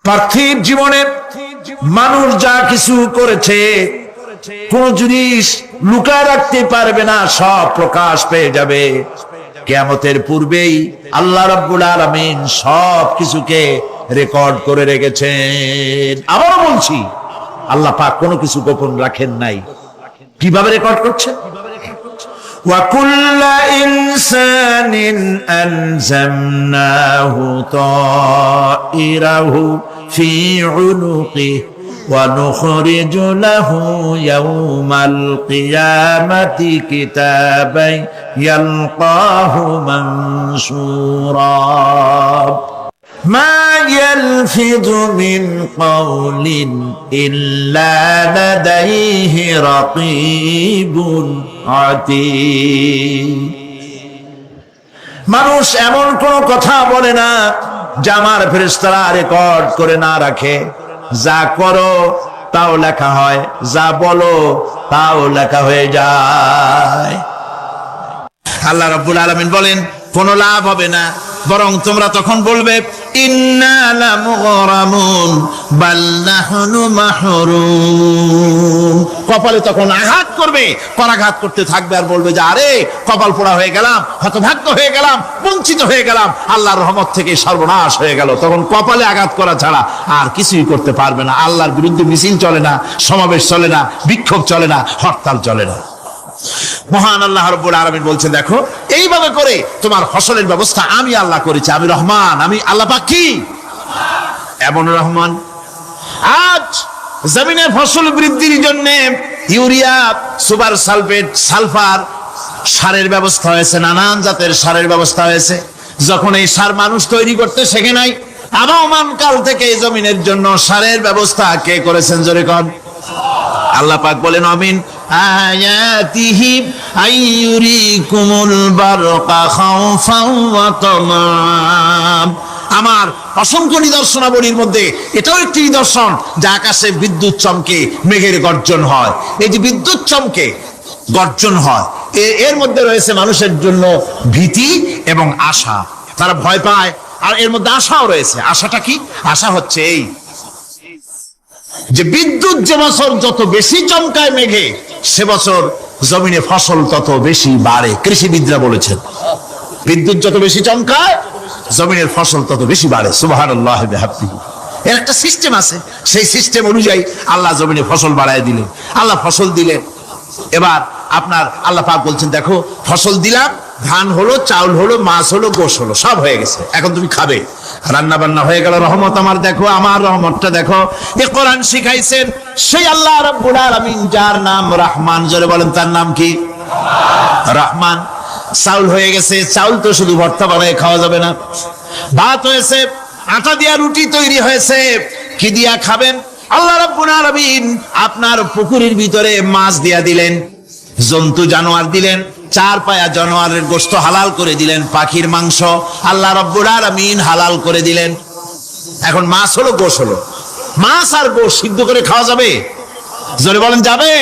পার্থিব জীবনে মানুষ যা কিছু করেছে কোন জিনিস লুকায় রাখতে পারবে না, সব প্রকাশ পেয়ে যাবে। কিয়ামতের পূর্বেই আল্লাহ রাব্বুল আলামিন সব কিছুকে রেকর্ড করে রেখেছেন। আবারও বলছি, আল্লাহ পাক কোনো কিছু গোপন রাখেন নাই। কিভাবে রেকর্ড করছেন? وَكُلَّ إِنسَانٍ أَلْزَمْنَاهُ طَائِرَهُ فِي عُنُقِهِ وَنُخْرِجُ لَهُ يَوْمَ الْقِيَامَةِ كِتَابًا يَلْقَاهُ مَنشُورًا مَا يَلْفِظُ مِنْ قَوْلٍ إِلَّا لَدَيْهِ رَقِيبٌ عَتِيدٌ। মানুষ এমন কোন কথা বলে না যা আমার ফেরেশতারা রেকর্ড করে না রাখে। যা করো তাও লেখা হয়, যা বলো তাও লেখা হয়ে যায়। আল্লাহ রাব্বুল আলামিন বলেন, কোনো লাভ হবে না, বরং তোমরা তখন বলবে ইন্না লামুগরামুন বাল নাহনু মাহরুম। কপালে তখন আঘাত করবে, পরাঘাত করতে থাকবে আর বলবে যে আরে কপাল পোড়া হয়ে গেলাম, হতভাগ্য হয়ে গেলাম, বঞ্চিত হয়ে গেলাম, আল্লাহর রহমত থেকে সর্বনাশ হয়ে গেল। তখন কপালে আঘাত করা ছাড়া আর কিছুই করতে পারবে না। আল্লাহর বিরুদ্ধে মিছিল চলে না, সমাবেশ চলে না, বিক্ষোভ চলে না, হরতাল চলে না। মহান আল্লাহ রাব্বুল আলামিন বলছেন, দেখো এইভাবে করে তোমার ফসলের ব্যবস্থা আমি আল্লাহ করেছি। আমি রহমান, আমি আল্লাহ পাক কি এমন রহমান। আজ জমিনে ফসল বৃদ্ধির জন্য ইউরিয়া, সুপার সালফেট, সালফার সারের ব্যবস্থা হয়েছে, নানান জাতের সারের ব্যবস্থা হয়েছে। যখন এই সার মানুষ তৈরি করতে শেখে নাই, আবহমান কাল থেকে এই জমিনের জন্য সারের ব্যবস্থা কে করেছেন? জোরে কোন? আল্লাহ পাক বলেন, আমিন আয়াতিহি আইয়ুরিকুমুল বারকা খাউফাও ওয়া তামাম। আমার অসংখ্য নিদর্শনাবলীর মধ্যে এটাও একটি নিদর্শন যে আকাশে বিদ্যুৎ চমকে মেঘের গর্জন হয়। এই যে বিদ্যুৎ চমকে গর্জন হয়, এর মধ্যে রয়েছে মানুষের জন্য ভীতি এবং আশা। তারা ভয় পায়, আর এর মধ্যে আশাও রয়েছে। আশাটা কি? আশা হচ্ছে এই যে বিদ্যুৎ যে বছর যত বেশি চমকায় মেঘে, সে বছর জমিনে ফসল তত বেশি বাড়ে। কৃষিবিদরা বলেছেন, বিদ্যুৎ যত বেশি চমকায় জমিনের ফসল তত বেশি বাড়ে। সুবহানাল্লাহ ওয়া বিহামদিহি। এর একটা সিস্টেম আছে, সেই সিস্টেম অনুযায়ী আল্লাহ জমিনে ফসল বাড়ায় দিলেন। আল্লাহ ফসল দিলেন। এবার আপনার আল্লাহ পাক বলছেন, দেখো ফসল দিলাম, ধান হলো, চাউল হলো, মাছ হলো, গোশ হলো, সব হয়ে গেছে, এখন তুমি খাবে। রান্না বান্না হয়ে গেল, রহমত আমার দেখো, আমার রহমতটা দেখো। এ কোরআন শিখাইছেন সেই আল্লাহ রাব্বুল আলামিন, যার নাম রহমান। জোরে বলেন, তার নাম কি? রহমান। চাউল হয়ে গেছে, চাউল তো শুধু ভর্তা বানায় খাওয়া যাবে না। ভাত হয়েছে, আটা দিয়া রুটি তৈরি হয়েছে, কি দিয়া খাবেন? আল্লাহ রাব্বুল আলামিন আপনার পুকুরের ভিতরে মাছ দিয়া দিলেন, জন্তু জানোয়ার দিলেন, চার পায়া জানোয়ারের গোশত হালাল করে দিলেন, পাখির মাংস আল্লাহ রাব্বুল আলামিন হালাল করে দিলেন। এখন মাছ হলো, গোশ হলো। মাছ আর গোশ সিদ্ধ করে খাওয়া যাবে? জোরে বলেন, যাবে?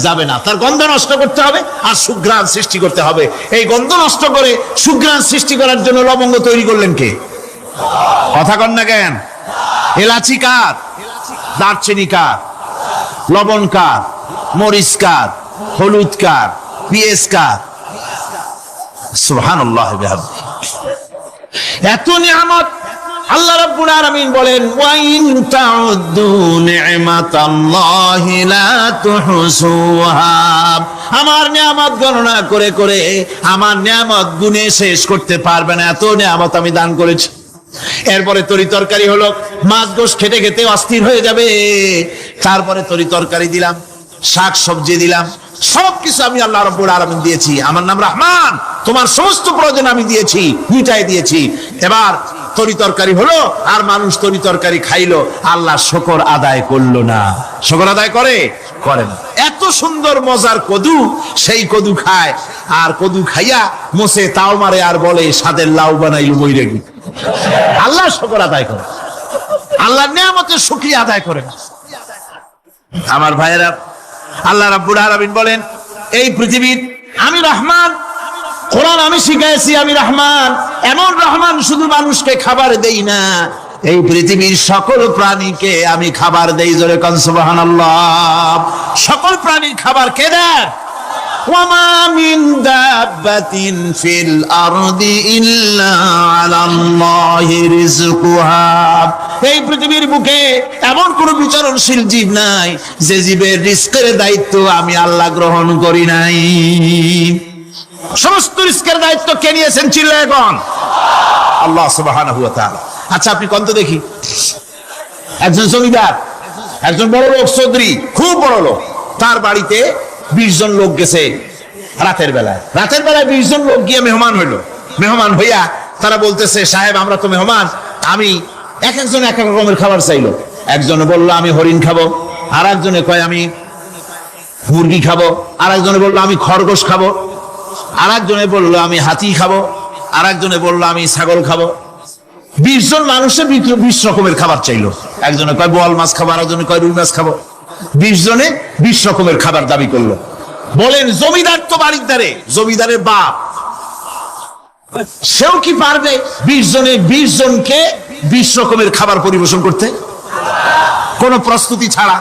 যাবে না। তার গন্ধ নষ্ট করতে হবে আর সুঘ্রাণ সৃষ্টি করতে হবে। এই গন্ধ নষ্ট করে সুঘ্রাণ সৃষ্টি করার জন্য লবঙ্গ তৈরি করলেন কে? কথা কন না কেন? এলাচি কার? দারচিনি কার? লবণ কার? মরিচ কার? হলুদ কার? পেঁয়াজ কার? সুবহানাল্লাহ ওয়া বিহামদিহি। এত নিয়ামত আল্লাহ রাব্বুল আলামিন বলেন, ওয়া ইন তাউদ্দু নি'মাতাল্লাহি লা তুহসুহা। আমার নিয়ামত গণনা করে করে আমার নিয়ামত গুণে শেষ করতে পারবে না, এত নিয়ামত আমি দান করেছি। এরপরে তরি তরকারি হলো, মাছ গোশ খেতে খেতে অস্থির হয়ে যাবে। তারপরে তরি তরকারি দিলাম, শাক সবজি দিলাম, সবকিছু আমি আল্লাহ রাব্বুল আলামিন দিয়েছি। আমার নাম রহমান, তোমার সমস্ত প্রয়োজন আমি দিয়েছি, মিটাই দিয়েছি। এবার তরি তরকারি হলো, আর মানুষ তরি তরকারি খাইলো, আল্লাহ শুকর আদায় করলো না। শুকর আদায় করে? করে না। এত সুন্দর মজার কদু, সেই কদু খায়, আর কদু খাইয়া মোসে তাও মারে আর বলে স্বাদের লাউ বানাইলো মইরে গি। আল্লাহ শুকর আদায় করে, আল্লাহর নিয়ামতের শুকরিয়া আদায় করে না। আমার ভাইয়েরা, আল্লাহ রাব্বুল আলামিন বলেন, এই পৃথিবীর আমি রহমান, কোরআন আমি শিখাইছি আমি রহমান। এমন রহমান শুধু মানুষকে খাবার দেই না, এই পৃথিবীর সকল প্রাণীকে আমি খাবার দেই, জোরে কোন সুবহানাল্লাহ। সকল প্রাণীর খাবার কে দেয়? ওয়ামা মিন দাব্বাতিন ফিল আরদি ইল্লা আলাল্লাহি রিজকুহা। এই পৃথিবীর বুকে এমন কোন বিচরণশীল জীব নাই যে জীবের রিজকের দায়িত্ব আমি আল্লাহ গ্রহণ করি নাই। সমস্ত রিজকের দায়িত্ব কে নিয়েছেন? চিল্লায়ে কোন আল্লাহ সুবহানাহু ওয়া তাআলা। আচ্ছা আপনি কোন তো দেখি, একজন জমিদার, একজন বড় লোক, চৌধুরী, খুব বড় লোক, তার বাড়িতে 20 জন লোক গেছে রাতের বেলায়। 20 জন লোক গিয়ে মেহমান হইলো। মেহমান হইয়া তারা বলতেছে, সাহেব আমরা তো মেহমান, আমি এক একজন এক এক রকমের খাবার চাইলো। একজনে বললো আমি হরিণ খাবো, আর একজনে কয় আমি মুরগি খাবো, আর একজনে বললো আমি খরগোশ খাবো, আর একজনে বললো আমি হাতি খাবো, আর একজনে বললো আমি ছাগল খাবো। 20 জন মানুষের 20 রকমের খাবার চাইলো। একজনে কয় বোয়াল মাছ খাবো, আর একজনে কয় রুই মাছ খাবো। 20 জনে 20 রকমের খাবার দাবি করলো। বলেন জমিদার তো বাড়ির ধারে, জমিদারের বাপ, সেও কি পারবে 20 জনকে 20 রকমের খাবার পরিবেশন করতে? কোন প্রস্তুতি ছাড়া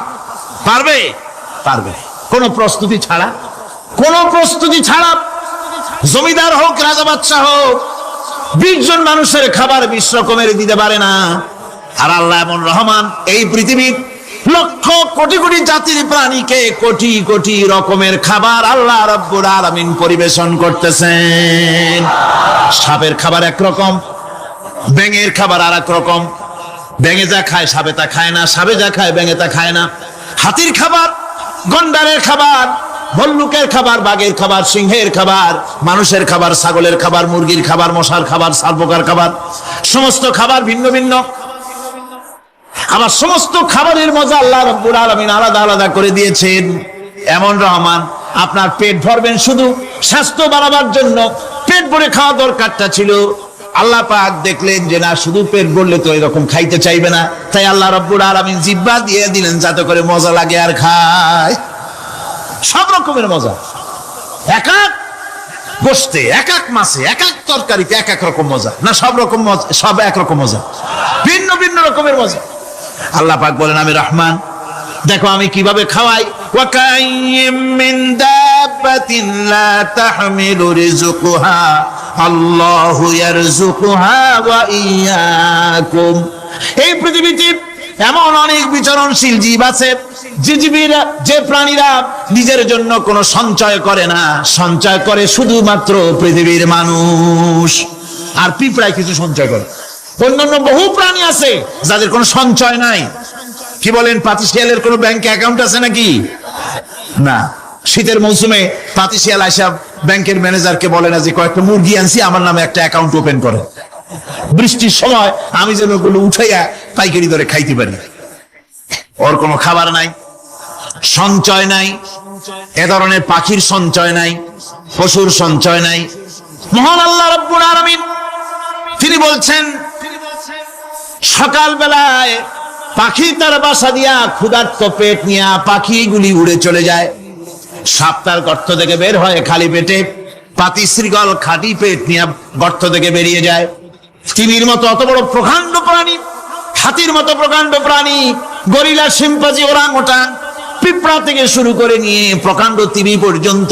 পারবে? পারবে। কোন প্রস্তুতি ছাড়া, কোন প্রস্তুতি ছাড়া জমিদার হোক, রাজা বাদশাহ হোক, 20 জন মানুষের খাবার 20 রকমের দিতে পারে না। আর আল্লাহ এমন রহমান, এই পৃথিবীর লক্ষ কোটি কোটি জাতির প্রাণীকে কোটি কোটি রকমের খাবার আল্লাহ রাব্বুল আলামিন পরিবেশন করতেছেন। সাপের খাবার একরকম, ব্যাঙের খাবার আর এক রকম। ব্যাঙে যা খায় সাপে তা খায় না, সাপে যা খায় ব্যাঙে তা খায় না। হাতির খাবার, গন্ডারের খাবার, ভল্লুকের খাবার, বাঘের খাবার, সিংহের খাবার, মানুষের খাবার, ছাগলের খাবার, মুরগির খাবার, মশার খাবার, সারপোকার খাবার, সমস্ত খাবার ভিন্ন ভিন্ন। আবার সমস্ত খাবারের মজা আল্লাহ রাব্বুল আলামিন আলাদা আলাদা করে দিয়েছেন। এমন রহমান, আপনার পেট ভরবেন শুধু স্বাস্থ্য বাড়াবার জন্য, পেট ভরে খাওয়া দরকারটা ছিল। আল্লাহ পাক দেখলেন যে না, শুধু পেট ভরলে তো এরকম খাইতে চাইবে না, তাই আল্লাহ রাব্বুল আলামিন জিহ্বা দিয়ে দিলেন যাতে করে মজা লাগে আর খায়। সব রকমের মজা, এক এক গোশতে, এক এক মাছে, এক এক তরকারিতে এক এক রকম মজা না, সব রকম মজা, সব এক রকম মজা, ভিন্ন ভিন্ন রকমের মজা। আল্লাহ পাক বলেন আমি রহমান, দেখো আমি কিভাবে খাওয়াই। ওয়া কাইয়্যিম মিন দাব্বাতিন লা তাহমিলু রিজকুহা আল্লাহু ইয়ারযুকুহা ওয়া ইয়্যাকুম। এই পৃথিবীতে এমন অনেক বিচরণশীল জীব আছে যে জীবীরা, যে প্রাণীরা নিজের জন্য কোনো সঞ্চয় করে না, সঞ্চয় করে শুধুমাত্র পৃথিবীর মানুষ। আর পিঁপড়ায় কিছু সঞ্চয় করে। অন্যান্য বহু প্রাণী আছে যাদের কোনো সঞ্চয় নাই। কি বলেন, পাতিশিয়ালের কোনো ব্যাংকে অ্যাকাউন্ট আছে নাকি? না। শীতের মৌসুমে পাতিশিয়াল আইসা ব্যাংকের ম্যানেজারকে বলে না যে কয়েকটা মুরগি আনছি, আমার নামে একটা অ্যাকাউন্ট ওপেন করে, বৃষ্টির সময় আমি যেন ওগুলো উঠাইয়া পাইকারি দরে খাইতে পারি। ওর কোনো খাবার নাই, সঞ্চয় নাই। এ ধরনের পাখির সঞ্চয় নাই, পশুর সঞ্চয় নাই। মহান আল্লাহ রাব্বুল আলামিন তিনি বলছেন, সকাল বেলায় পাখি তার বাসা দিয়া ক্ষুধার্ত পেট নিয়ে পাখিগুলি উড়ে চলে যায়। সাপ তার গর্ত থেকে বের হয় খালি পেটে, পাতি শৃগাল খাঁটি পেট নিয়ে গর্ত থেকে বেরিয়ে যায়। তিমির মতো অত বড় প্রকাণ্ড প্রাণী, হাতির মতো প্রকাণ্ড প্রাণী, গরিলা, শিম্পাঞ্জি, ওরাংওটাং, পিঁপড়া থেকে শুরু করে নিয়ে প্রকাণ্ড তিমি পর্যন্ত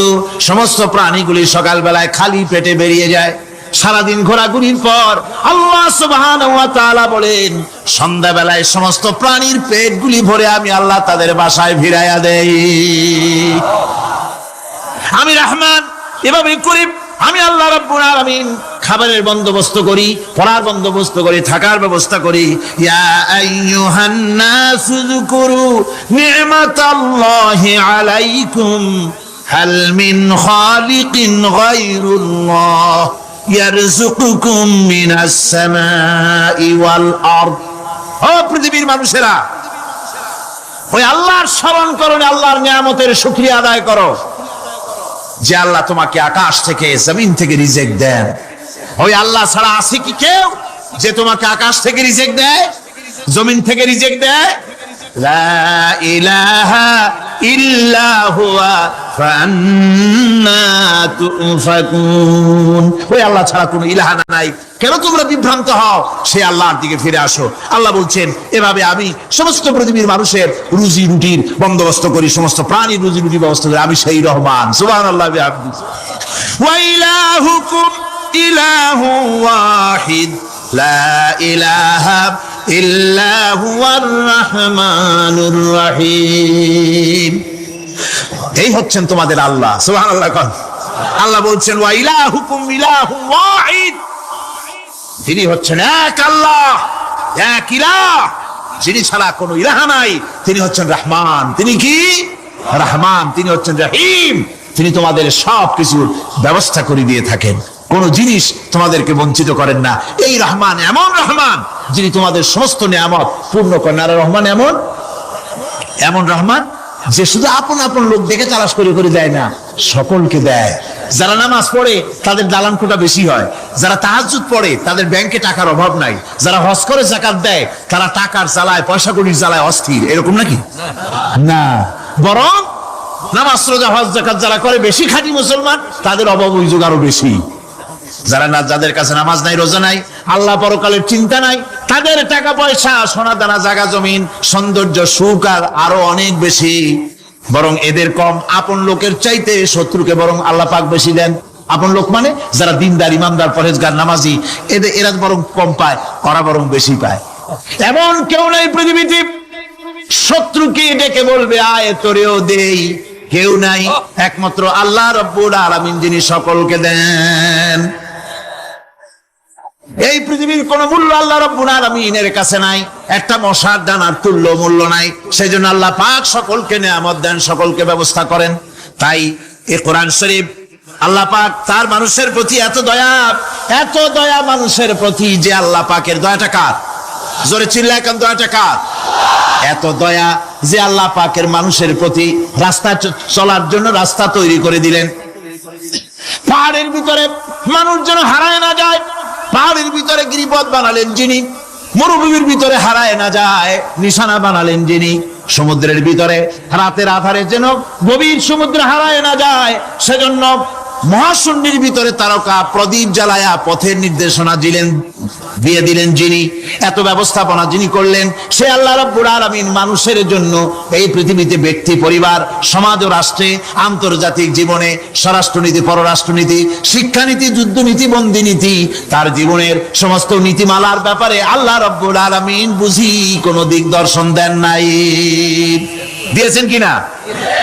সমস্ত প্রাণীগুলি সকালবেলায় খালি পেটে বেরিয়ে যায়। সারাদিন ঘোরাঘুরির পর আল্লাহ সুবহানাহু ওয়া তাআলা বলেন, সন্ধ্যাবেলায় সমস্ত প্রাণীর পেটগুলি ভরে আমি আল্লাহ তাদের বাসায় ফিরাইয়া দেই। আমি রহমান, এভাবে করি। আমি আল্লাহ রাব্বুল আলামিন খাবারের বন্দোবস্ত করি, পড়ার বন্দোবস্ত করি, থাকার ব্যবস্থা করি। ইয়া আইয়ুহান নাসু যকুরু নি'মাতাল্লাহি আলাইকুম হাল মিন খালিকিন গায়রুল্লাহ ইয়ারযুকুকুম মিনাস সামাই ওয়াল আরদ। ও পৃথিবীর মানুষেরা, ওই আল্লাহর স্মরণ করো, আল্লাহর নিয়ামতের শুকরিয়া আদায় করো যে আল্লাহ তোমাকে আকাশ থেকে, জমিন থেকে রিজিক দেন। ওই আল্লাহ ছাড়া আছে কি কেউ যে তোমাকে আকাশ থেকে রিজিক দেয়, জমিন থেকে রিজিক দেয়? লা ইলাহা ইল্লা হুয়া ফান্না তুফাকুন। ওই আল্লাহ ছাড়া কোনো ইলাহ নাই, কেন তোমরা বিভ্রান্ত হও? সে আল্লাহর দিকে ফিরে আসো। আল্লাহ বলছেন, এভাবে আমি সমস্ত পৃথিবীর মানুষের রুজি রুটির বন্দোবস্ত করি, সমস্ত প্রাণীর রুজি রুটির ব্যবস্থা করি, আমি সেই রহমান। সুবহানাল্লাহ বিহামদিহি। ওয়া ইলাহুকুম ইলাহু ওয়াহিদ লা ইলাহা ইল্লা হুয়ার রাহমানুর রহিম। এই হচ্ছেন তোমাদের আল্লাহ। সুবহানাল্লাহ। আল্লাহ বলছেন, ওয়া ইলাহুকুম ইলাহু ওয়াহিদ, তিনি হচ্ছেন এক আল্লাহ, এক ইলাহ, যিনি ছাড়া কোনো ইলাহ নাই। তিনি হচ্ছেন রহমান। তিনি কি? রহমান। তিনি হচ্ছেন রহিম। তিনি তোমাদের সব কিছুর ব্যবস্থা করে দিয়ে থাকেন, কোন জিনিস তোমাদেরকে বঞ্চিত করেন না। এই রহমান এমন রহমান যিনি তোমাদের সমস্ত নিয়ামত পূর্ণ করেন। আর রহমান এমন রহমান যে শুধু আপন আপন লোক দেখে তালাশ করে করে দেয় না, সকলকে দেয়। যারা নামাজ পড়ে তাদের দালান কোটা বেশি হয়, যারা তাহাজ্জুদ পড়ে তাদের ব্যাংকে টাকার অভাব নাই, যারা হজ করে যাকাত দেয় তারা টাকার জ্বালায়, পয়সা কড়ির জ্বালায় অস্থির। এরকম নাকি? না, বরং নামাজ রোজা হজ যাকাত যারা করে বেশি খাঁটি মুসলমান, তাদের অভাব অভিযোগ আরো বেশি। যাদের কাছে নামাজ নাই, রোজা নাই, আল্লাহ পরকালের চিন্তা নাই, তাদের টাকা পয়সা, সোনা দানা, জায়গা জমিন, সৌন্দর্য, সুখ আর আরো অনেক বেশি। বরং এদের কম। আপন লোকের চাইতে শত্রুকে বরং আল্লাহ পাক বেশি দেন। আপন লোক মানে যারা দিনদার, ইমানদার, পরেজগার, নামাজি, এরা বরং কম পায়, ওরা বরং বেশি পায়। এমন কেউ নেই পৃথিবীতে শত্রুকে ডেকে বলবে আয় তোরেও দেই, কেউ নাই, একমাত্র আল্লাহ রাব্বুল আলামিন যিনি সকলকে দেন। এই পৃথিবীর কোন মূল্য আল্লাহ রাব্বুল আলামিনের কাছে নাই, একটা মশার দানার তুল্য মূল্য নাই। সেজন্য আল্লাহ পাক সকলকে নিয়ামত দেন, সকলকে ব্যবস্থা করেন। তাই এই কোরআন শরীফ আল্লাহ পাক তার মানুষের প্রতি এত দয়া মানুষের প্রতি, যে আল্লাহ পাকের দয়াটা কার? জোরে চিল্লায় কেন? দয়াটা কার? এত দয়া যে আল্লাহ পাকের মানুষের প্রতি রাস্তা চলার জন্য রাস্তা তৈরি করে দিলেন। পাহাড়ের ভিতরে মানুষ যেন হারায় না যায়, পাহাড়ের ভিতরে গিরিপথ বানালেন যিনি, মরুভূমির ভিতরে হারায় না যায় নিশানা বানালেন যিনি, সমুদ্রের ভিতরে রাতের আধারে যেন গভীর সমুদ্রে হারায় না যায়, সেজন্য মহাশূন্যের ভিতরে তারকা প্রদীপ জ্বালায়া পথের নির্দেশনা দিয়ে দিলেন যিনি, এত ব্যবস্থাপনা যিনি করলেন, সে আল্লাহ রাব্বুল আলামিন মানুষের জন্য এই পৃথিবীতে ব্যক্তি, পরিবার, সমাজ ও রাষ্ট্রে, আন্তর্জাতিক জীবনে, স্বরাষ্ট্রনীতি, পররাষ্ট্রনীতি, শিক্ষানীতি, যুদ্ধনীতি, বন্দিনীতি, তার জীবনের সমস্ত নীতিমালার ব্যাপারে আল্লাহ রাব্বুল আলামিন বুঝি কোনো দিক দর্শন দেন নাই। দিয়েছেন কিনা?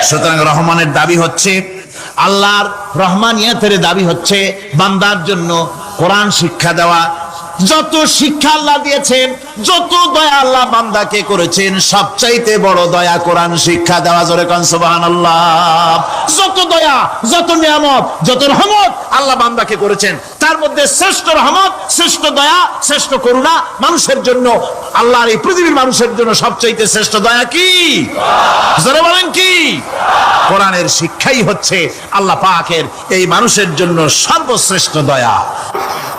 সুতরাং রহমানের দাবি হচ্ছে, আল্লাহর রহমানিয়তের দাবি হচ্ছে বান্দার জন্য কোরআন শিক্ষা দেওয়া। যত শিক্ষা আল্লাহ দিয়েছেন, যত দয়া আল্লাহ বান্দাকে করেছেন, সবচাইতে বড় দয়া কোরআন শিক্ষা দেওয়া। জোরে কোন সুবহানাল্লাহ। যত দয়া, যত নিয়ামত, যত রহমত আল্লাহ বান্দাকে করেছেন, তার মধ্যে শ্রেষ্ঠ রহমত, শ্রেষ্ঠ দয়া, শ্রেষ্ঠ করুণা মানুষের জন্য, আল্লাহর এই পৃথিবীর মানুষের জন্য সবচাইতে শ্রেষ্ঠ দয়া কি? জোরে বলেন কি? কোরআনের শিক্ষাই হচ্ছে আল্লাহ পাকের এই মানুষের জন্য সর্বশ্রেষ্ঠ দয়া।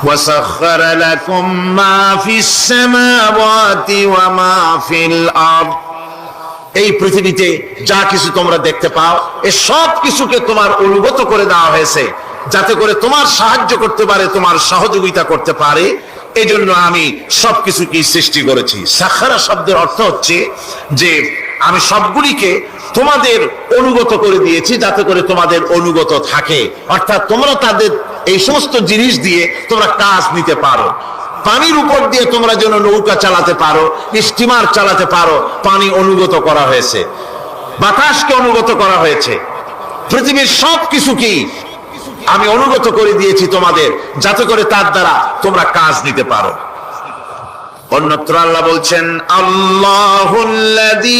وسخر لكم ما في السماوات وما في الأرض। এই পৃথিবীতে যা কিছু তোমরা দেখতে পাও, এই সব কিছুকে তোমার অনুগত করে দেওয়া হয়েছে, যাতে করে তোমার সাহায্য করতে পারে, তোমার সহযোগিতা করতে পারে। এই জন্য আমি সবকিছুকে সৃষ্টি করেছি। সাখারা শব্দের অর্থ হচ্ছে যে আমি সবগুলিকে তোমাদের অনুগত করে দিয়েছি, যাতে করে তোমাদের অনুগত থাকে, অর্থাৎ তোমরা তাদের এই সমস্ত জিনিস দিয়ে তোমরা কাজ নিতে পারো। পানির উপর দিয়ে তোমরা যেন নৌকা চালাতে পারো, স্টিমার চালাতে পারো, পানি অনুগত করা হয়েছে, বাতাসকে অনুগত করা হয়েছে, পৃথিবীর সব কিছুকেই আমি অনুগত করে দিয়েছি তোমাদের, যাতে করে তার দ্বারা তোমরা কাজ নিতে পারো। অন্যত্র আল্লাহ বলছেন, আল্লাহুল্লাযী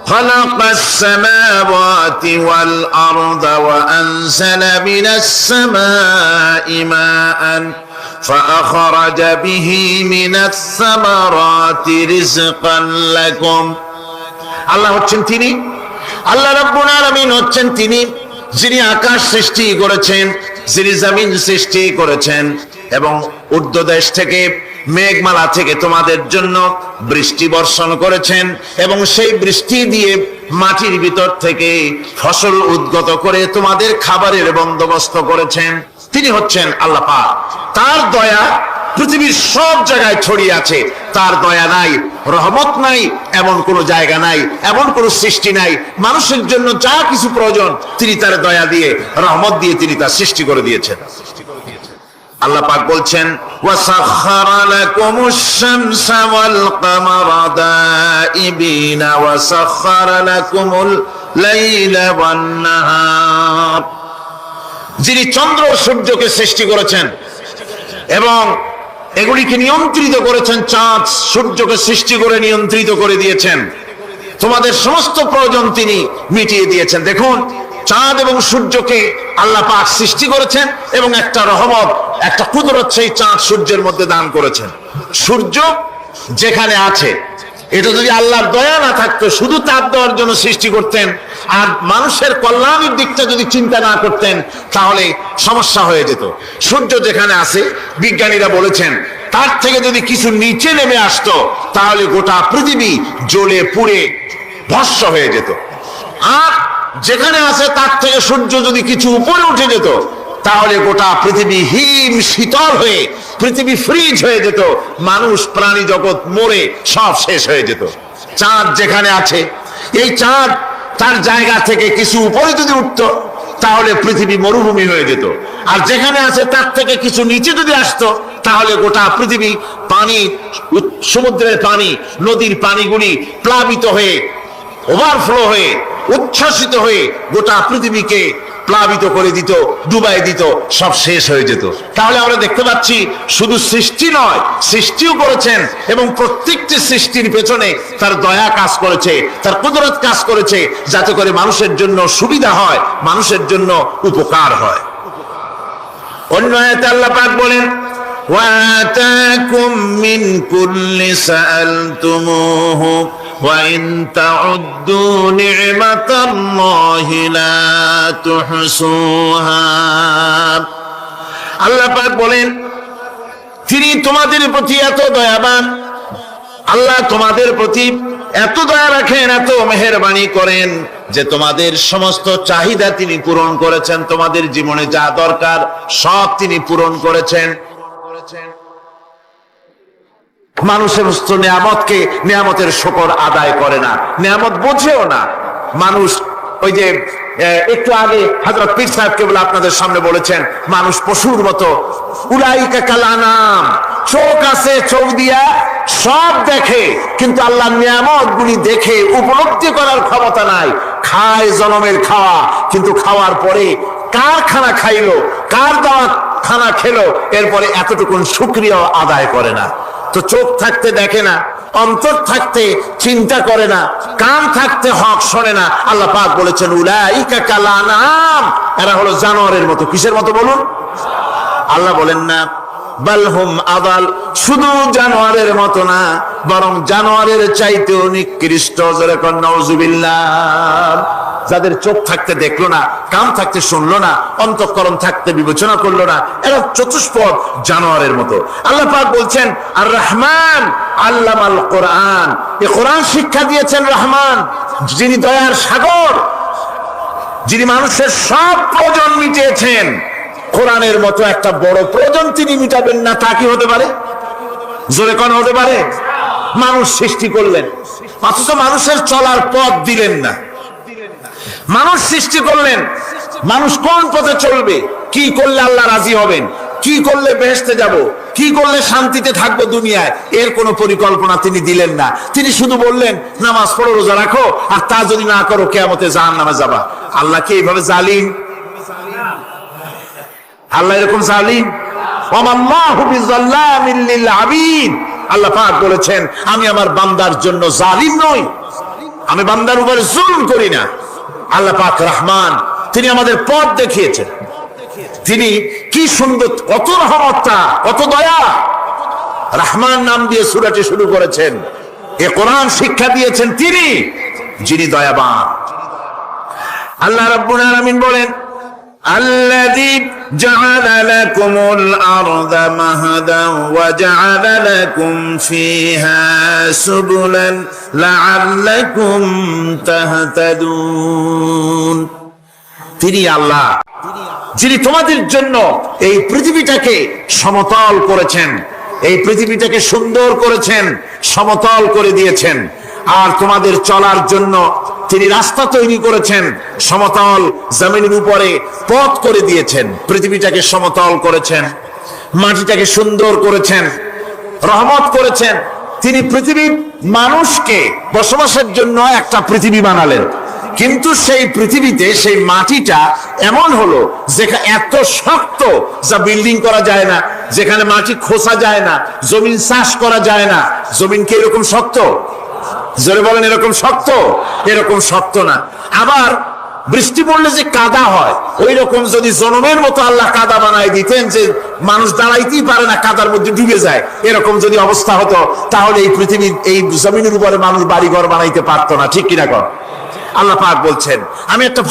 খালাকাস সামাওয়াতি ওয়াল আরদা ওয়া আনজালা মিনাস সামাই মাআন ফাআখরাজা বিহি মিনাস সামারাতি রিজকান লাকুম। আল্লাহ হচ্ছেন তিনি, আল্লাহ রাব্বুল আলামিন হচ্ছেন তিনি, যিনি আকাশ সৃষ্টি করেছেন, যিনি জমিন সৃষ্টি করেছেন এবং ঊর্ধ্বদেশ থেকে মেঘমালা থেকে তোমাদের জন্য বৃষ্টি বর্ষণ করেছেন এবং সেই বৃষ্টি দিয়ে মাটির ভিতর থেকে ফসল উদ্গত করে তোমাদের খাবারের বন্দোবস্ত করেছেন। তিনি হচ্ছেন আল্লাহ পাক। তার দয়া পৃথিবীর সব জায়গায় ছড়িয়ে আছে। তার দয়া নাই, রহমত নাই, এমন কোন জায়গা নাই, এমন কোন সৃষ্টি নাই। মানুষের জন্য যা কিছু প্রয়োজন তিনি তার দয়া দিয়ে, রহমত দিয়ে তিনি তা সৃষ্টি করে দিয়েছেন। আল্লাহ পাক বলছেন, ওয়াসাখখারা লাকুমুশ শামসা ওয়াল কামারা দাইবিনা ওয়াসাখখারা লাকুমুল লাইলা ওয়ান নাহার। যিনি চন্দ্র ও সূর্যকে সৃষ্টি করেছেন এবং এগুলিকে নিয়ন্ত্রিত করেছেন, চাঁদ সূর্যকে সৃষ্টি করে নিয়ন্ত্রিত করে দিয়েছেন, তোমাদের সমস্ত প্রয়োজন তিনি মিটিয়ে দিয়েছেন। দেখুন, চাঁদ এবং সূর্যকে আল্লাহ পাক সৃষ্টি করেছেন এবং একটা রহমত, একটা কুদরত সেই চাঁদ সূর্যের মধ্যে দান করেছেন। সূর্য যেখানে আছে, এটা যদি আল্লাহর দয়া না থাকতো, শুধু তাপ দেওয়ার জন্য সৃষ্টি করতেন আর মানুষের কল্যাণের দিকটা যদি চিন্তা না করতেন, তাহলে সমস্যা হয়ে যেত। সূর্য যেখানে আছে, বিজ্ঞানীরা বলেছেন তার থেকে যদি কিছু নিচে নেমে আসতো, তাহলে গোটা পৃথিবী জ্বলে পুড়ে ভস্ম হয়ে যেত। আর যেখানে আছে তার থেকে সূর্য যদি কিছু উপরে উঠে যেত, তাহলে গোটা পৃথিবী হিম শীতল হয়ে, পৃথিবী ফ্রিজ হয়ে যেত, মানুষ প্রাণী জগৎ মরে সব শেষ হয়ে যেত। চাঁদ যেখানে আছে, এই চাঁদ তার জায়গা থেকে কিছু উপরে যদি উঠতো, তাহলে পৃথিবী মরুভূমি হয়ে যেত। আর যেখানে আছে তার থেকে কিছু নিচে যদি আসতো, তাহলে গোটা পৃথিবী পানি, সমুদ্রের পানি, নদীর পানিগুলি প্লাবিত হয়ে, ওভারফ্লো হয়ে, উচ্ছ্বাসিত হয়ে গোটা পৃথিবীকে প্লাবিত করে দিত, ডুবাই দিত, সব শেষ হয়ে যেত। তাহলে আমরা দেখতে পাচ্ছি শুধু সৃষ্টি নয়, সৃষ্টিও করেছেন এবং প্রত্যেকটি সৃষ্টির পেছনে তার দয়া কাজ করেছে, তার কুদরত কাজ করেছে, যাতে করে মানুষের জন্য সুবিধা হয়, মানুষের জন্য উপকার হয়। অন্য আয়াতে আল্লাহ পাক বলেন, وآتاكم من كل سألتموه وإن تعدوا نعمة الله لا تحصوها। আল্লাহ পাক বলেন, তিনি তোমাদের প্রতি এত দয়াবান, আল্লাহ তোমাদের প্রতি এত দয়া রাখেন, এত মেহেরবানি করেন যে তোমাদের সমস্ত চাহিদা তিনি পূরণ করেছেন। তোমাদের জীবনে যা দরকার সব তিনি পূরণ করেছেন। মানুষ সমস্ত নিয়ামতকে, নিয়ামতের শুকর আদায় করে না, নিয়ামত বোঝেও না মানুষ। ওই যে একটু আগে হযরত পীর সাহেব কেবল আপনাদের সামনে বলেছেন, মানুষ পশুর মতো, উলাইকা কাল আনাম, চোখ আছে, চোখ দিয়া সব দেখে, কিন্তু আল্লাহর নিয়ামত গুলি দেখে উপলব্ধি করার ক্ষমতা নাই। খায় জনমের খাওয়া, কিন্তু খাওয়ার পরে কার খানা খাইলো, কার দাওয়াত খানা খেলো, এরপরে এতটুকুন শুকরিয়া আদায় করে না। তো চোখ থাকতে দেখে না, অন্তর থাকতে চিন্তা করে না, কান থাকতে হক শোনে না। আল্লাহ পাক বলেছেন, উলাইকা কাল আনাম, এরা হলো জানোয়ারের মতো। কিসের মতো বলুন? আল্লাহ বলেন না বাল হুম আদাল, শুধু জানোয়ারের মতো না, বরং জানোয়ারের চাইতেও নিকৃষ্ট। জোরে কোন নাউজুবিল্লাহ। যাদের চোখ থাকতে দেখলো না, কান থাকতে শুনলো না, অন্তঃকরণ থাকতে বিবেচনা করলো না, এরা চতুষ্পদ জানোয়ারের মতো। আল্লাহ পাক বলছেন, আর রহমান আল্লামাল কোরআন, এই কোরআন শিক্ষা দিয়েছেন রহমান, যিনি দয়ার সাগর, যিনি মানুষের সব প্রয়োজন মিটিয়েছেন। কোরআনের মতো একটা বড় প্রয়োজন তিনি মিটাবেন না, তা কি হতে পারে? জোরে কোন হতে পারে? মানুষ সৃষ্টি করলেন, অথচ মানুষের চলার পথ দিলেন না। মানুষ সৃষ্টি করলেন, মানুষ কোন পথে চলবে, কি করলে আল্লাহ রাজি হবেন, কি করলে বেহেশতে যাব, কি করলে শান্তিতে থাকবো দুনিয়ায়, এর কোনো পরিকল্পনা তিনি দিলেন না। তিনি শুধু বললেন, নামাজ পড়ো, রোজা রাখো, আর তা যদি না করো কিয়ামতে জাহান্নামে যাবা। আল্লাহ কি এইভাবে জালিম? আল্লাহ এরকম জালিম? ওয়ামাল্লাহু বিযাল্লামিল লিল আবিদ। আল্লাহ পাক বলেছেন, আমি আমার বান্দার জন্য জালিম নই, আমি বান্দার উপরে জুলম করি না। আল্লাহ পাক রহমান, তিনি আমাদের পথ দেখিয়েছেন। তিনি কি সুন্দর, কত রহমতটা, কত দয়া। রহমান নাম দিয়ে সূরাটি শুরু করেছেন। এ কোরআন শিক্ষা দিয়েছেন তিনি, যিনি দয়াবান। আল্লাহ রাব্বুল আলামিন বলেন, الذي جعل لكم الأرض مهدا وجعل لكم فيها سبلا لعلكم تهتدون। তিনি আল্লাহ যিনি তোমাদের জন্য এই পৃথিবীটাকে সমতল করেছেন, এই পৃথিবীটাকে সুন্দর করেছেন, সমতল করে দিয়েছেন। আর তোমাদের চলার জন্য তিনি রাস্তা তৈরি করেছেন, সমতল জমিনের উপরে পথ করে দিয়েছেন, পৃথিবীটাকে সমতল করেছেন, মাটিটাকে সুন্দর করেছেন, রহমত করেছেন। তিনি পৃথিবীর মানুষকে বসবাসের জন্য একটা পৃথিবী বানালেন, কিন্তু সেই পৃথিবীতে সেই মাটিটা এমন হলো যেখানে এত শক্ত যা বিল্ডিং করা যায় না, যেখানে মাটি খোসা যায় না, জমিন চাষ করা যায় না। জমিন কি এরকম শক্ত? জোরে বলেন, এরকম শক্ত? এরকম শক্ত না। আবার বৃষ্টি পড়লে যে কাদা হয়, ওই রকম যদি জনমের মতো আল্লাহ কাদা বানায় দিতেন যে মানুষ দাঁড়াইতেই পারে না, কাদার মধ্যে ডুবে যায়, এরকম যদি অবস্থা হতো তাহলে এই পৃথিবীর এই জমিনের উপরে মানুষ বাড়িঘর বানাইতে পারতো না। ঠিক কিনা কর? আল্লাহ পাক বলছেন আমি একটা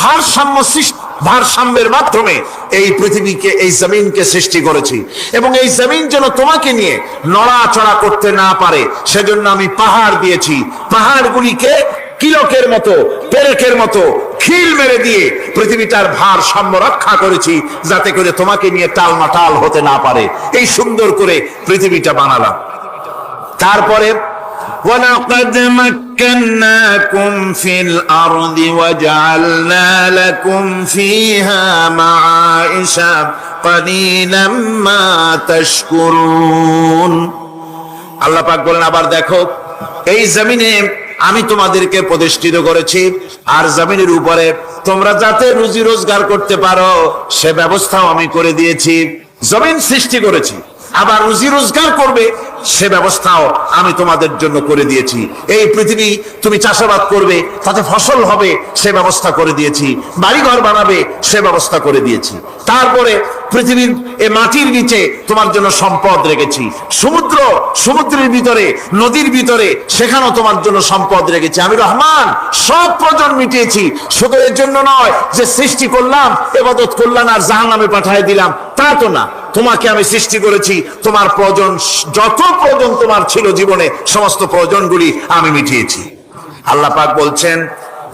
ভারসাম্যের মাধ্যমে এই পৃথিবীকে, এই জমিনকে সৃষ্টি করেছি, এবং এই জমিন যেন তোমাকে নিয়ে নড়াচড়া করতে না পারে সেজন্য আমি পাহাড় দিয়েছি। পাহাড়গুলিকে কিলকের মতো, পেরেকের মতো খিল মেরে দিয়ে পৃথিবীটার ভারসাম্য রক্ষা করেছি, যাতে করে তোমাকে নিয়ে টালমাটাল হতে না পারে। এই সুন্দর করে পৃথিবীটা বানালাম। তারপরে وَلَقَدْ مَكَّنَّاكُمْ فِي الْأَرْضِ وَجَعَلْنَا لَكُمْ فِيهَا مَعَائِشَ قَلِيلًا مَا تَشْكُرُونَ। আল্লাহ পাক বলেন আবার দেখো, এই জমিনে আমি তোমাদেরকে প্রতিষ্ঠিত করেছি, আর জমিনের উপরে তোমরা যাতে রুজি রোজগার করতে পারো সে ব্যবস্থাও আমি করে দিয়েছি। জমিন সৃষ্টি করেছি, আবার রুজি রোজগার করবে সে ব্যবস্থাও আমি তোমাদের জন্য করে দিয়েছি। এই পৃথিবী তুমি চাষাবাদ করবে, তাতে ফসল হবে সে ব্যবস্থা করে দিয়েছি, বাড়িঘর বানাবে সে ব্যবস্থা করে দিয়েছি। তারপরে পৃথিবীর এই মাটির নিচে তোমার জন্য সম্পদ রেখেছি, সমুদ্রের ভিতরে, নদীর ভিতরে, সেখানেও তোমার জন্য সম্পদ রেখেছি। আমি রহমান, সব প্রয়োজন মিটিয়েছি। শুধু এর জন্য নয় যে সৃষ্টি করলাম, ইবাদত করলাম আর জাহান্নামে পাঠিয়ে দিলাম, তা তো না। তোমাকে আমি সৃষ্টি করেছি, তোমার প্রয়োজন, যত প্রয়োজন তোমার ছিল জীবনে, সমস্ত প্রয়োজনগুলি আমি মিটিয়েছি। আল্লাহ পাক বলছেন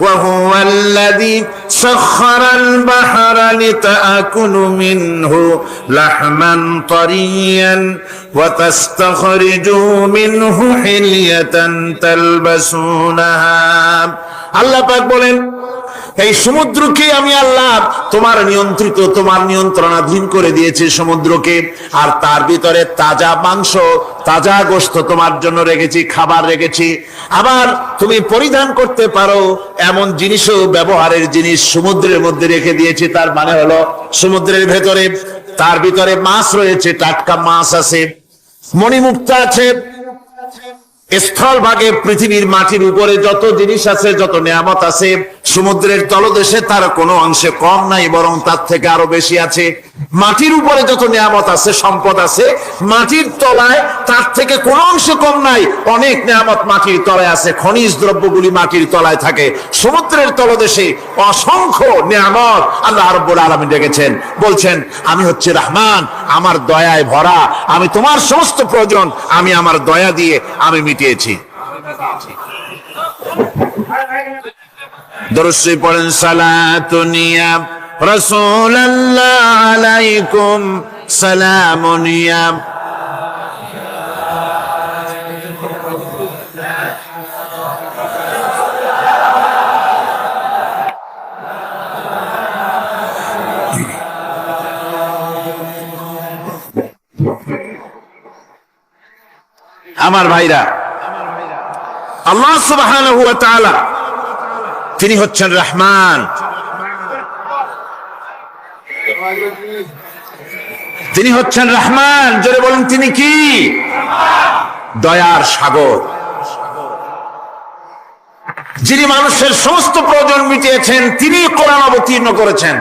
وَهُوَ الَّذِي سَخَّرَ الْبَحْرَ لِتَأْكُلُوا مِنْهُ لَحْمًا طَرِيًّا وَتَسْتَخْرِجُوا مِنْهُ حِلْيَةً تَلْبَسُونَهَا। আল্লাহ পাক বলেন এই সমুদ্রকে আমি আল্লাহ তোমার নিয়ন্ত্রিত, তোমার নিয়ন্ত্রণাধীন করে দিয়েছি সমুদ্রকে, আর তার ভিতরে তাজা মাংস, তাজা গোশত তোমার জন্য রেখেছি, খাবার রেখেছি। আবার তুমি পরিধান করতে পারো এমন জিনিসও, ব্যবহারের জিনিস সমুদ্রের মধ্যে রেখে দিয়েছি। তার মানে হলো সমুদ্রের ভেতরে, তার ভিতরে মাছ রয়েছে, টাটকা মাছ আছে, মণিমুক্তা আছে। স্থলভাগে পৃথিবীর মাটির উপরে যত জিনিস আছে, যত নিয়ামত আছে, সমুদ্রের তলদেশে তার কোনো অংশে কম নাই, বরং তার থেকে আরো বেশি আছে। মাটির উপরে যত নিয়ামত আছে, সম্পদ আছে, মাটির তলায় তার থেকে কোনো অংশে কম নাই, অনেক নিয়ামত মাটির তলায় আছে। খনিজ দ্রব্যগুলি মাটির তলায় থাকে। সমুদ্রের তলদেশে অসংখ্য নিয়ামত আল্লাহ রাব্বুল আলামিন রেখেছেন। বলছেন আমি হচ্ছে রহমান, আমার দয়ায় ভরা, আমি তোমার সমস্ত প্রয়োজন আমি আমার দয়া দিয়ে আমি মিটিয়েছি। দরুদ শরীফ পড়েন, সালাতুন ইয়া রাসূলুল্লাহ আলাইকুম সালামুন ইয়া। আমার ভাইরা, আল্লাহ সুবহানাহু ওয়া তাআলা তিনি হচ্ছেন রহমান, তিনি হচ্ছেন রহমান। জোরে বলুন তিনি কি? দয়ার সাগর, যিনি মানুষের সমস্ত প্রয়োজন মিটিয়েছেন, তিনি কোরআন অবতীর্ণ করেছেন।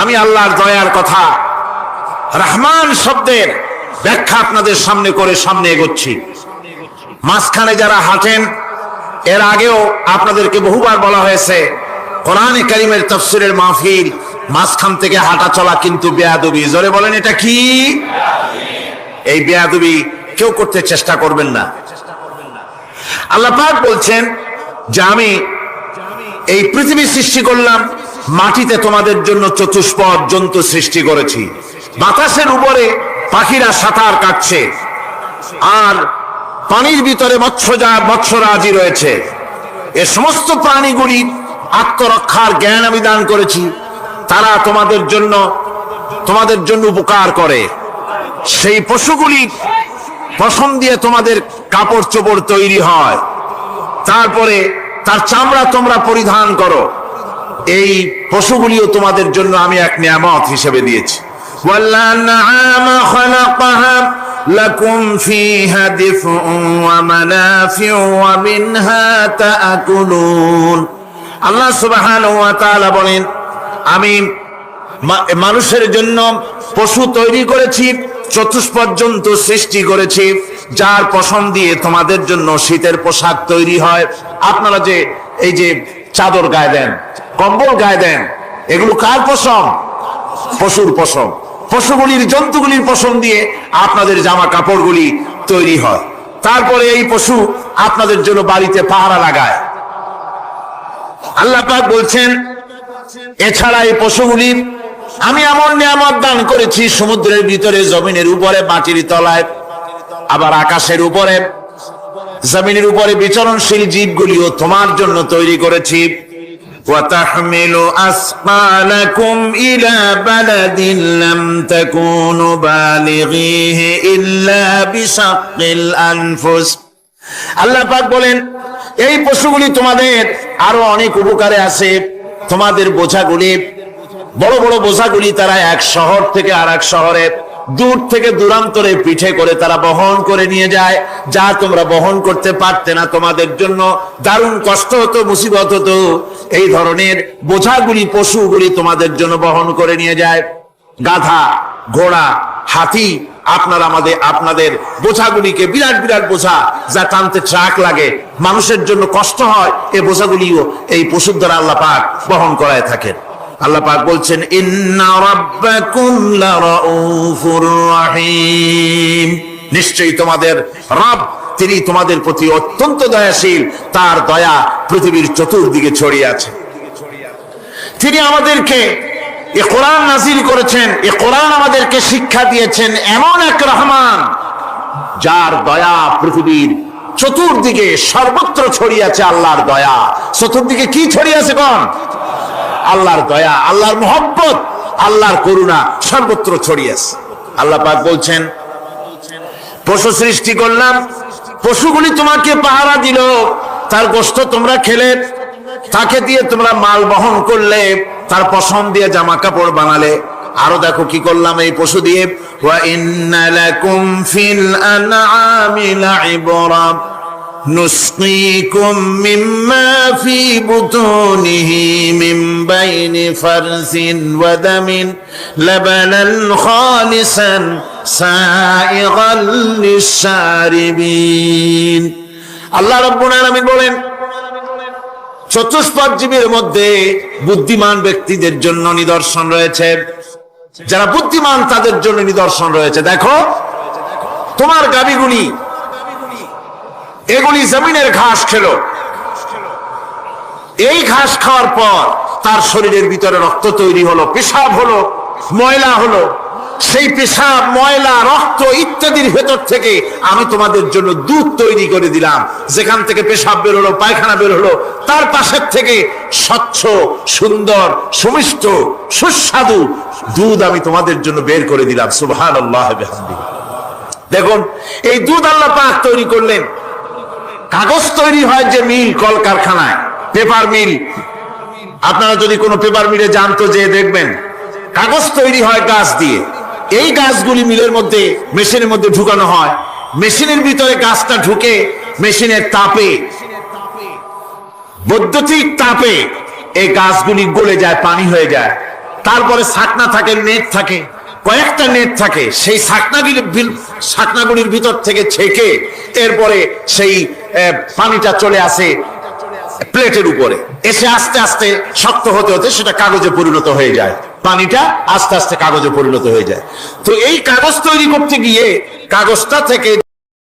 আমি আল্লাহর দয়ার কথা, রহমান শব্দের ব্যাখ্যা আপনাদের সামনে করে সামনে এগোচ্ছি। মাঝখানে যারা হাঁটেন, এর আগেও আপনাদেরকে বহুবার বলা হয়েছে কোরআনে কারীমের তাফসীরের মাহফিল, মাঝখান থেকে হাঁটা চলা কিন্তু বেয়াদবি। জোরে বলেন এটা কি? এই বেয়াদবি কেউ করতে চেষ্টা করবেন না। আল্লাহ পাক বলছেন যে আমি এই পৃথিবী সৃষ্টি করলাম, মাটিতে তোমাদের জন্য চতুষ্পদ জন্তু সৃষ্টি করেছি, বাতাসের উপরে পাখিরা সাঁতার কাটছে, আর পানির ভিতরে মৎস্যরাজি রয়েছে। এ সমস্ত প্রাণীগুলি আত্মরক্ষার জ্ঞান আমি দান করেছি, তারা তোমাদের জন্য উপকার করে। সেই পশুগুলি পশম দিয়ে তোমাদের কাপড় চোপড় তৈরি হয়, তারপরে তার চামড়া তোমরা পরিধান করো। এই পশুগুলিও তোমাদের জন্য আমি এক নিয়ামত হিসেবে দিয়েছি। ওয়াল-আনআমা খালাকাহা লাকুম ফীহা দিফউন ওয়া মানাফিউ ওয়া মিনহা তা'কুলুন। আল্লাহ সুবহানাহু ওয়া তাআলা বলেন, আমি মানুষের জন্য পশু তৈরি করেছি, চতুষ্পদ জন্তু সৃষ্টি করেছি, যার পশম দিয়ে তোমাদের জন্য শীতের পোশাক তৈরি হয়। আপনারা যে এই যে চাদর গায়ে দেন, কম্বল গায়ে দেন, এগুলো কার পশম? পশুর পশম। পশুগুলির, জন্তুগুলির পশম দিয়ে আপনাদের জামা কাপড়গুলি তৈরি হয়। তারপরে এই পশু আপনাদের জন্য বাড়িতে পাহারা লাগায়। আল্লাহ পাক বলছেন, এছাড়া এই পশুগুলি আমি এমন নিয়ামত দান করেছি, সমুদ্রের ভিতরে, জমিনের উপরে, মাটির তলায়, আবার আকাশের উপরে, জমিনের উপরে বিচরণশীল জীবগুলিও তোমার জন্য তৈরি করেছি। وَتَحْمِلُ أَثْقَالَكُمْ إِلَى بَلَدٍ لَمْ تَكُونُوا بَالِغِيهِ إِلَّا بِشَقِّ الْأَنفُسِ। আল্লাহ পাক বলেন, এই পশুগুলি তোমাদের আরো অনেক উপকারে আছে। তোমাদের বোঝাগুলি, বড় বড় বোঝাগুলি তারা এক শহর থেকে আর এক শহরে, দূর থেকে দূরান্তরে পিঠে করে তারা বহন করে নিয়ে যায়, যা তোমরা বহন করতে পারতে না। তোমাদের জন্য দারুণ কষ্ট হতো, মুসিবত হতো। এই ধরনের বোঝাগুলি, পশুগুলি তোমাদের জন্য বহন করে নিয়ে যায়। গাধা, ঘোড়া, হাতি, আপনাদের বোঝাগুলিকে, বিরাট বিরাট বোঝা যা টানতে ট্রাক লাগে, মানুষের জন্য কষ্ট হয়, এই বোঝাগুলিও এই পশুর দ্বারা আল্লাহ পাক বহন করায় থাকেন। আল্লাহ পাক বলছেন, ইন্না রাব্বাকুম লারাউফুর রাহিম। নিশ্চয়ই তোমাদের রব, তিনি তোমাদের প্রতি অত্যন্ত দয়াশীল, তার দয়া পৃথিবীর চতুর্দিকে ছড়িয়ে আছে। তিনি আমাদেরকে এ কোরআন নাযিল করেছেন, এ কোরআন আমাদেরকে শিক্ষা দিয়েছেন এমন এক রহমান, যার দয়া পৃথিবীর চতুর্দিকে সর্বত্র ছড়িয়ে আছে। আল্লাহর দয়া চতুর্দিকে কি ছড়িয়ে আছে? কোন? আল্লাহর দয়া, আল্লাহর মহব্বত, আল্লাহর করুণা সর্বত্র ছড়িয়ে আছে। আল্লাহ পাক বলছেন, পশু সৃষ্টি করলাম, পশুগুলি তোমাকে পাহারা দিল, তার গোশত তোমরা খেলে, তাকে দিয়ে তোমরা মাল বহন করলে, তার পশম দিয়ে জামা কাপড় বানালে। আরো দেখো কি করলাম এই পশু দিয়ে, ওয়া ইন্না লাকুম ফিল আনআমি লাইবরা নুসকিকুম মিম্মা ফি বুতুনিহি মিন বাইনি ফারসিন ওয়া দামিন লাবানান খালিসান সাইগাল লিশারিবিন। আল্লাহ রাব্বুল আলামিন বলেন, চতুষ্পদ জীবের মধ্যে বুদ্ধিমান ব্যক্তিদের জন্য নিদর্শন রয়েছে। যারা বুদ্ধিমান তাদের জন্য নিদর্শন রয়েছে। দেখো, তোমার গাভীগুলি, এগুলি জমিনের ঘাস খেলো। এই ঘাস খাওয়ার পর তার শরীরের ভিতরে রক্ত তৈরি হলো, পেশাব হলো, ময়লা হলো। সেই পেশাব, ময়লা, রক্ত ইত্যাদির ভেতর থেকে আমি তোমাদের জন্য দুধ তৈরি করে দিলাম। যেখান থেকে পেশাব বের হলো, পায়খানা বের হলো, তার পাশের থেকে স্বচ্ছ, সুন্দর, সুমিষ্ট, সুস্বাদু দুধ আমি তোমাদের জন্য বের করে দিলাম। সুবহানাল্লাহ বিহামদিহি। দেখুন, এই দুধ আল্লাহ পাক তৈরি করলেন। কাগজ তৈরি হয় যে মিল, কলকারখানায়, পেপার মিল। আপনারা যদি কোনো পেপার মিলে যান তো যে দেখবেন, কাগজ তৈরি হয় গাছ দিয়ে। এই গাছগুলি মিলের মধ্যে, মেশিনের মধ্যে ঢুকানো হয়। মেশিনের ভিতরে গাছটা ঢুকে মেশিনের তাপে, বৈদ্যুতিক তাপে এই গাছগুলি গলে যায়, পানি হয়ে যায়। তারপরে ছাকনা থাকে, নেট থাকে, কয়েকটা নেট থাকে। সেই ছাকনাগুলির ভিতর থেকে ছেঁকে এরপরে সেই পানিটা চলে আসে প্লেটের উপরে, এসে আস্তে আস্তে শক্ত হতে হতে সেটা কাগজে পরিণত হয়ে যায়, পানিটা আস্তে আস্তে কাগজে পরিণত হয়ে যায়। তো এই কাগজ তৈরি করতে গিয়ে কাগজটা থেকে